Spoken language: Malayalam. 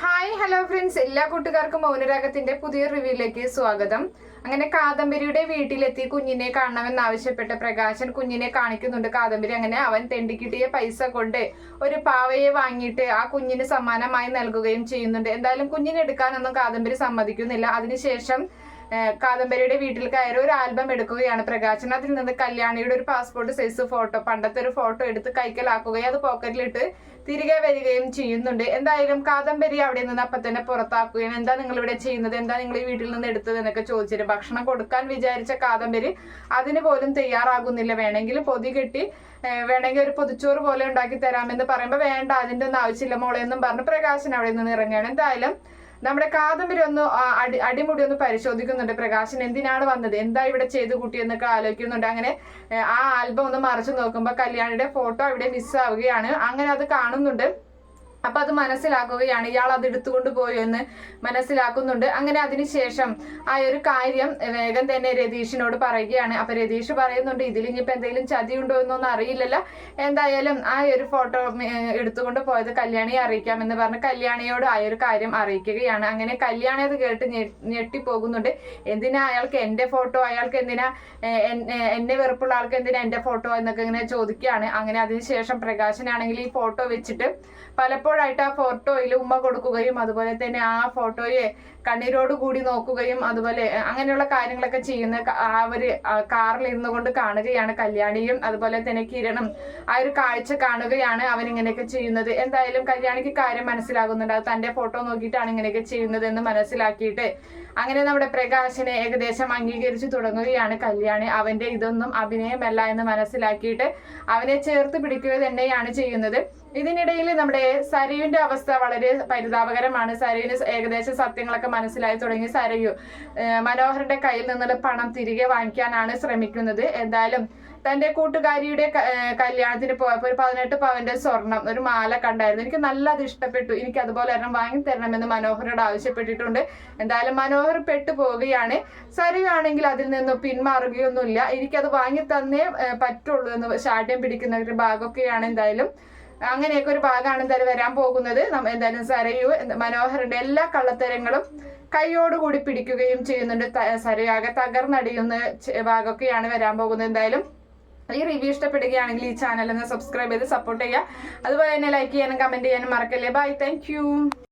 ഹായ് ഹലോ ഫ്രണ്ട്സ്, എല്ലാ കൂട്ടുകാർക്കും മൗനരാഗത്തിന്റെ പുതിയ റിവ്യൂയിലേക്ക് സ്വാഗതം. അങ്ങനെ കാദംബരിയുടെ വീട്ടിലെത്തി കുഞ്ഞിനെ കാണണമെന്ന് ആവശ്യപ്പെട്ട് പ്രകാശൻ കുഞ്ഞിനെ കാണിക്കുന്നുണ്ട്. കാദംബരി അങ്ങനെ അവൻ തെണ്ടിക്കിട്ടിയ പൈസ കൊണ്ട് ഒരു പാവയെ വാങ്ങിയിട്ട് ആ കുഞ്ഞിന് സമ്മാനമായി നൽകുകയും ചെയ്യുന്നുണ്ട്. എന്തായാലും കുഞ്ഞിനെ എടുക്കാനൊന്നും കാദംബരി സമ്മതിക്കുന്നില്ല. അതിനുശേഷം കാദംബരിയുടെ വീട്ടിൽ കയറി ഒരു ആൽബം എടുക്കുകയാണ് പ്രകാശൻ. അതിൽ നിന്ന് കല്യാണിയുടെ ഒരു പാസ്പോർട്ട് സൈസ് ഫോട്ടോ, പണ്ടത്തെ ഒരു ഫോട്ടോ എടുത്ത് കൈക്കലാക്കുകയും അത് പോക്കറ്റിലിട്ട് തിരികെ വരികയും ചെയ്യുന്നുണ്ട്. എന്തായാലും കാദംബരി അവിടെ നിന്ന് അപ്പം തന്നെ പുറത്താക്കുകയാണ്. എന്താ നിങ്ങൾ ഇവിടെ ചെയ്യുന്നത്, എന്താ നിങ്ങൾ ഈ വീട്ടിൽ നിന്ന് എടുത്തത് എന്നൊക്കെ ചോദിച്ചിട്ട് ഭക്ഷണം കൊടുക്കാൻ വിചാരിച്ച കാദംബരി അതിന് പോലും തയ്യാറാകുന്നില്ല. വേണമെങ്കിൽ പൊതി കെട്ടി വേണമെങ്കിൽ ഒരു പൊതിച്ചോറ് പോലെ ഉണ്ടാക്കി തരാമെന്ന് പറയുമ്പോൾ വേണ്ട, അതിൻ്റെ ഒന്നും ആവശ്യമില്ല മോളെ എന്നും പറഞ്ഞ് പ്രകാശൻ അവിടെ നിന്ന് ഇറങ്ങുകയാണ്. എന്തായാലും നമ്മുടെ കാദംബരി ഒന്ന് അടിമുടി ഒന്ന് പരിശോധിക്കുന്നുണ്ട്. പ്രകാശൻ എന്തിനാണ് വന്നത്, എന്താ ഇവിടെ ചെയ്തു കൂട്ടി എന്നൊക്കെ ആലോചിക്കുന്നുണ്ട്. അങ്ങനെ ആ ആൽബം ഒന്ന് മറിച്ചു നോക്കുമ്പോൾ കല്യാണിയുടെ ഫോട്ടോ അവിടെ മിസ്സാവുകയാണ്. അങ്ങനെ അത് കാണുന്നുണ്ട്. അപ്പൊ അത് മനസ്സിലാക്കുകയാണ്, ഇയാൾ അത് എടുത്തുകൊണ്ട് പോയോ എന്ന് മനസ്സിലാക്കുന്നുണ്ട്. അങ്ങനെ അതിനുശേഷം ആ ഒരു കാര്യം വേഗം തന്നെ രതീഷിനോട് പറയുകയാണ്. അപ്പൊ രതീഷ് പറയുന്നുണ്ട്, ഇതിൽ ഇനിയിപ്പോ എന്തെങ്കിലും ചതി ഉണ്ടോ എന്നൊന്നും അറിയില്ലല്ലോ, എന്തായാലും ആ ഒരു ഫോട്ടോ എടുത്തുകൊണ്ട് പോയത് കല്യാണിയെ അറിയിക്കാമെന്ന് പറഞ്ഞ് കല്യാണിയോട് ആ ഒരു കാര്യം അറിയിക്കുകയാണ്. അങ്ങനെ കല്യാണി അത് കേട്ട് ഞെട്ടിപ്പോകുന്നുണ്ട്. എന്തിനാ അയാൾക്ക് എന്റെ ഫോട്ടോ, അയാൾക്ക് എന്തിനാ എന്നെ വെറുപ്പുള്ള ആൾക്ക് എന്തിനാ എന്റെ ഫോട്ടോ എന്നൊക്കെ ഇങ്ങനെ ചോദിക്കുകയാണ്. അങ്ങനെ അതിനുശേഷം പ്രകാശനാണെങ്കിൽ ഈ ഫോട്ടോ വെച്ചിട്ട് പലപ്പോഴായിട്ട് ആ ഫോട്ടോയിൽ ഉമ്മ കൊടുക്കുകയും അതുപോലെ തന്നെ ആ ഫോട്ടോയെ കണ്ണീരോട് കൂടി നോക്കുകയും അതുപോലെ അങ്ങനെയുള്ള കാര്യങ്ങളൊക്കെ ചെയ്യുന്ന ആ ഒരു കാറിൽ ഇരുന്നു കൊണ്ട് കാണുകയാണ് കല്യാണിയും അതുപോലെ തന്നെ കിരണും. ആ ഒരു കാഴ്ച കാണുകയാണ് അവൻ ഇങ്ങനെയൊക്കെ ചെയ്യുന്നത്. എന്തായാലും കല്യാണിക്ക് കാര്യം മനസ്സിലാകുന്നുണ്ട്, അത് തന്റെ ഫോട്ടോ നോക്കിയിട്ടാണ് ഇങ്ങനെയൊക്കെ ചെയ്യുന്നത് എന്ന് മനസ്സിലാക്കിയിട്ട് അങ്ങനെ നമ്മുടെ പ്രകാശനെ ഏകദേശം അംഗീകരിച്ചു തുടങ്ങുകയാണ് കല്യാണി. അവന്റെ ഇതൊന്നും അഭിനയമല്ല എന്ന് മനസ്സിലാക്കിയിട്ട് അവനെ ചേർത്ത് പിടിക്കുക തന്നെയാണ് ചെയ്യുന്നത്. ഇതിനിടയിൽ നമ്മുടെ സരയുവിന്റെ അവസ്ഥ വളരെ പരിതാപകരമാണ്. സരയുവിന് ഏകദേശം സത്യങ്ങളൊക്കെ മനസ്സിലായി തുടങ്ങി. സരയു മനോഹറിന്റെ കയ്യിൽ നിന്നുള്ള പണം തിരികെ വാങ്ങിക്കാനാണ് ശ്രമിക്കുന്നത്. എന്തായാലും തന്റെ കൂട്ടുകാരിയുടെ കല്യാണത്തിന് പോയപ്പോൾ ഒരു 18 പവന്റെ സ്വർണം ഒരു മാല കണ്ടായിരുന്നു. എനിക്ക് നല്ല അത് ഇഷ്ടപ്പെട്ടു, എനിക്ക് അതുപോലെ ഒരെണ്ണം വാങ്ങി തരണമെന്ന് മനോഹരോട് ആവശ്യപ്പെട്ടിട്ടുണ്ട്. എന്തായാലും മനോഹർ പെട്ടു പോവുകയാണ്. സരയു ആണെങ്കിൽ അതിൽ നിന്നും പിന്മാറുകയൊന്നുമില്ല. എനിക്കത് വാങ്ങി തന്നേ പറ്റുള്ളൂ എന്ന് ശാഠ്യം പിടിക്കുന്ന ഒരു ഭാഗമൊക്കെയാണ്. എന്തായാലും അങ്ങനെയൊക്കെ ഒരു ഭാഗമാണ് എന്തായാലും വരാൻ പോകുന്നത്. എന്തായാലും സരയു മനോഹറിന്റെ എല്ലാ കള്ളത്തരങ്ങളും കൈയോടുകൂടി പിടിക്കുകയും ചെയ്യുന്നുണ്ട്. സരയു ആകെ തകർന്നടിയുന്ന ഭാഗമൊക്കെയാണ് വരാൻ പോകുന്നത്. എന്തായാലും ഈ റിവ്യൂ ഇഷ്ടപ്പെടുകയാണെങ്കിൽ ഈ ചാനൽ ഒന്ന് സബ്സ്ക്രൈബ് ചെയ്ത് സപ്പോർട്ട് ചെയ്യുക. അതുപോലെ തന്നെ ലൈക്ക് ചെയ്യാനും കമന്റ് ചെയ്യാനും മറക്കല്ലേ. Bye, thank U.